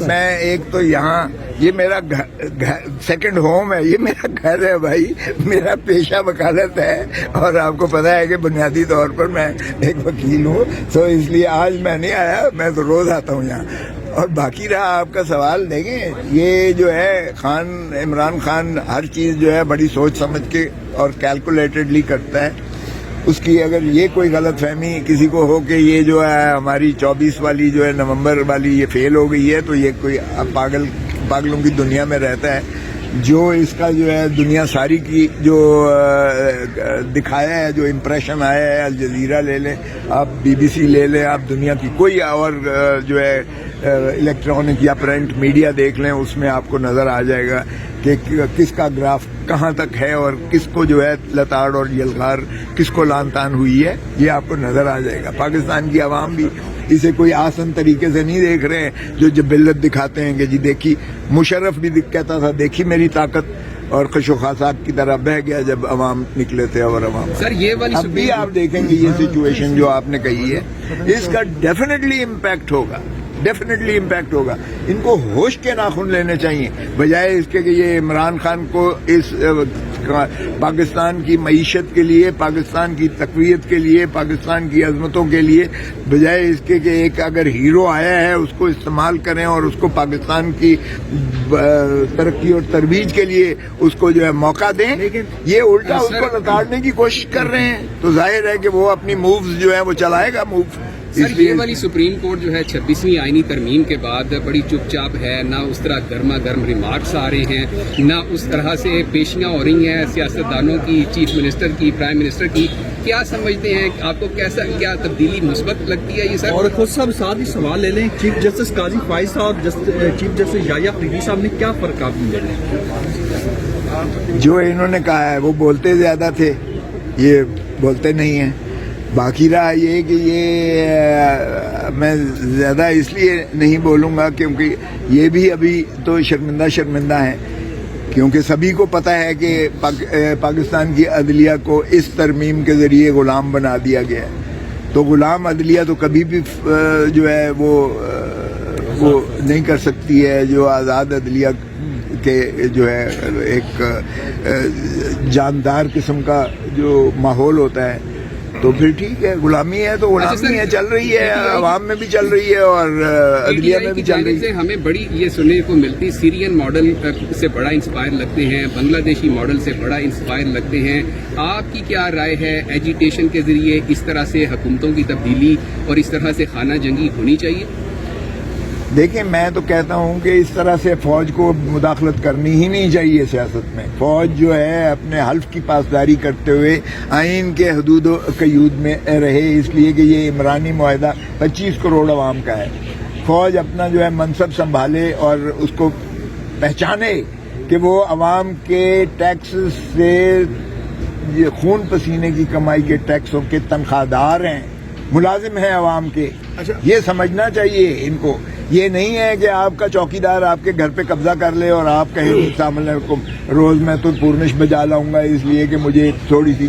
میں ایک تو یہاں یہ میرا سیکنڈ ہوم ہے, یہ میرا گھر ہے بھائی, میرا پیشہ وکالت ہے اور آپ کو پتا ہے کہ بنیادی طور پر میں ایک وکیل ہوں, تو اس لیے آج میں نہیں آیا, میں تو روز آتا ہوں یہاں. اور باقی رہا آپ کا سوال, دیکھیں یہ جو ہے عمران خان ہر چیز جو ہے بڑی سوچ سمجھ کے اور کیلکولیٹڈلی کرتا ہے. اس کی اگر یہ کوئی غلط فہمی کسی کو ہو کہ یہ جو ہے ہماری 24 والی جو ہے نومبر والی یہ فیل ہو گئی ہے, تو یہ کوئی پاگلوں کی دنیا میں رہتا ہے. جو اس کا جو ہے دنیا ساری کی جو دکھایا ہے, جو امپریشن آیا ہے, الجزیرہ لے لیں آپ, BBC لے لیں آپ, دنیا کی کوئی اور جو ہے الیکٹرانک یا پرنٹ میڈیا دیکھ لیں, اس میں آپ کو نظر آ جائے گا کہ کس کا گراف کہاں تک ہے اور کس کو جو ہے لتاڑ اور یلغار کس کو لان تان ہوئی ہے, یہ آپ کو نظر آ جائے گا. پاکستان کی عوام بھی اسے کوئی آسان طریقے سے نہیں دیکھ رہے ہیں جو جبلت دکھاتے ہیں کہ جی دیکھی, مشرف بھی کہتا تھا دیکھی میری طاقت, اور خش و خاصات کی طرح بہ گیا جب عوام نکلے تھے. اور عوام سر یہ والی اب بھی آپ دیکھیں گے یہ سچویشن جو آپ نے کہی ہے, اس کا ڈیفینیٹلی امپیکٹ ہوگا, ڈیفینیٹلی امپیکٹ ہوگا. ان کو ہوش کے ناخن لینے چاہیے, بجائے اس کے کہ یہ عمران خان کو اس پاکستان کی معیشت کے لیے, پاکستان کی تقویت کے لیے, پاکستان کی عظمتوں کے لیے, بجائے اس کے کہ ایک اگر ہیرو آیا ہے اس کو استعمال کریں اور اس کو پاکستان کی ترقی اور ترویج کے لیے اس کو جو ہے موقع دیں, یہ الٹا اس کو لتاڑنے کی کوشش کر رہے ہیں. تو ظاہر ہے کہ وہ اپنی مووز جو ہے وہ چلائے گا موو. سر یہ والی سپریم کورٹ جو ہے 26ویں آئینی ترمیم کے بعد بڑی چپ چاپ ہے, نہ اس طرح گرما گرم ریمارکس آ رہے ہیں, نہ اس طرح سے پیشیاں ہو رہی ہیں سیاستدانوں کی, چیف منسٹر کی, پرائم منسٹر کی. کیا سمجھتے ہیں آپ کو, کیا تبدیلی مثبت لگتی ہے یہ سر؟ اور خود صاحب ساتھ ہی سوال لے لیں, چیف جسٹس قاضی فائز صاحب اور چیف جسٹس یحییٰ فریدی صاحب نے کیا فرق آپ کو لگا؟ جو انہوں نے کہا ہے وہ بولتے زیادہ تھے, یہ بولتے نہیں ہیں. باقی رہا یہ کہ یہ میں زیادہ اس لیے نہیں بولوں گا کیونکہ یہ بھی ابھی تو شرمندہ ہیں, کیونکہ سبھی کو پتہ ہے کہ پاکستان کی عدلیہ کو اس ترمیم کے ذریعے غلام بنا دیا گیا ہے. تو غلام عدلیہ تو کبھی بھی جو ہے وہ نہیں کر سکتی ہے. جو آزاد عدلیہ کے جو ہے ایک جاندار قسم کا جو ماحول ہوتا ہے, تو پھر ٹھیک ہے, غلامی ہے تو غلامی ہے, چل رہی ہے, عوام میں بھی چل رہی ہے اور عدلیہ میں بھی چل رہی ہے. ہمیں بڑی یہ سننے کو ملتی, سیرین ماڈل سے بڑا انسپائر لگتے ہیں, بنگلہ دیشی ماڈل سے بڑا انسپائر لگتے ہیں. آپ کی کیا رائے ہے, ایجیٹیشن کے ذریعے اس طرح سے حکومتوں کی تبدیلی اور اس طرح سے خانہ جنگی ہونی چاہیے؟ دیکھیں میں تو کہتا ہوں کہ اس طرح سے فوج کو مداخلت کرنی ہی نہیں چاہیے سیاست میں. فوج جو ہے اپنے حلف کی پاسداری کرتے ہوئے آئین کے حدود و قیود میں رہے, اس لیے کہ یہ عمرانی معاہدہ 25 کروڑ عوام کا ہے. فوج اپنا جو ہے منصب سنبھالے اور اس کو پہچانے کہ وہ عوام کے ٹیکس سے, خون پسینے کی کمائی کے ٹیکسوں کے تنخواہ دار ہیں, ملازم ہیں عوام کے. یہ سمجھنا چاہیے ان کو. یہ نہیں ہے کہ آپ کا چوکیدار آپ کے گھر پہ قبضہ کر لے اور آپ کہیں السلام علیکم روز میں تو پورنش بجا لاؤں گا اس لیے کہ مجھے تھوڑی سی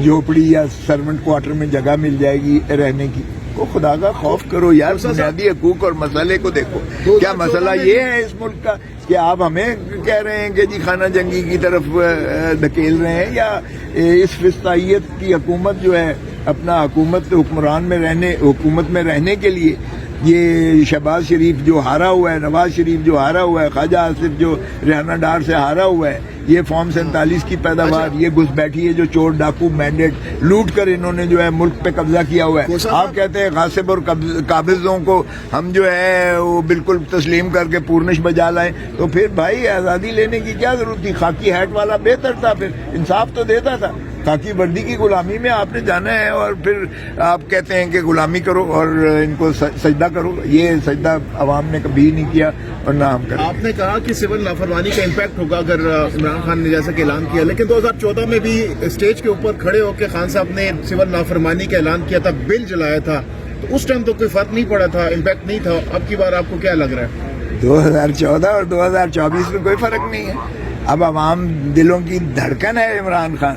جھوپڑی یا سرونٹ کوارٹر میں جگہ مل جائے گی رہنے کی. کو خدا کا خوف کرو یار, بنیادی حقوق اور مسئلے کو دیکھو. کیا مسئلہ یہ ہے اس ملک کا کہ آپ ہمیں کہہ رہے ہیں کہ جی خانہ جنگی کی طرف دھکیل رہے ہیں, یا اس فسطائیت کی حکومت جو ہے اپنا حکومت میں رہنے کے لیے یہ شہباز شریف جو ہارا ہوا ہے, نواز شریف جو ہارا ہوا ہے, خواجہ آصف جو ریحانہ ڈار سے ہارا ہوا ہے, یہ فارم 47 کی پیداوار, یہ گھس بیٹھی ہے جو چور ڈاکو مینڈیٹ لوٹ کر انہوں نے جو ہے ملک پہ قبضہ کیا ہوا ہے. آپ کہتے ہیں غاصب اور قابضوں کو ہم جو ہے وہ بالکل تسلیم کر کے پورنش بجا لائیں, تو پھر بھائی آزادی لینے کی کیا ضرورت تھی؟ خاکی ہیٹ والا بہتر تھا, پھر انصاف تو دیتا تھا. خاکی وردی کی غلامی میں آپ نے جانا ہے اور پھر آپ کہتے ہیں کہ غلامی کرو اور ان کو سجدہ کرو. یہ سجدہ عوام نے کبھی نہیں کیا اور نہ ہم کریں. آپ نے کہا کہ سول نافرمانی کا امپیکٹ ہوگا اگر عمران خان نے جیسا کہ اعلان کیا, لیکن 2014 میں بھی اسٹیج کے اوپر کھڑے ہو کے خان صاحب نے سول نافرمانی کا اعلان کیا تھا, بل جلایا تھا, تو اس ٹائم تو کوئی فرق نہیں پڑا تھا, امپیکٹ نہیں تھا. اب کی بار آپ کو کیا لگ رہا ہے؟ 2014 اور 2024 میں کوئی فرق نہیں ہے. اب عوام دلوں کی دھڑکن ہے عمران خان,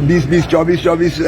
20-20, 24-24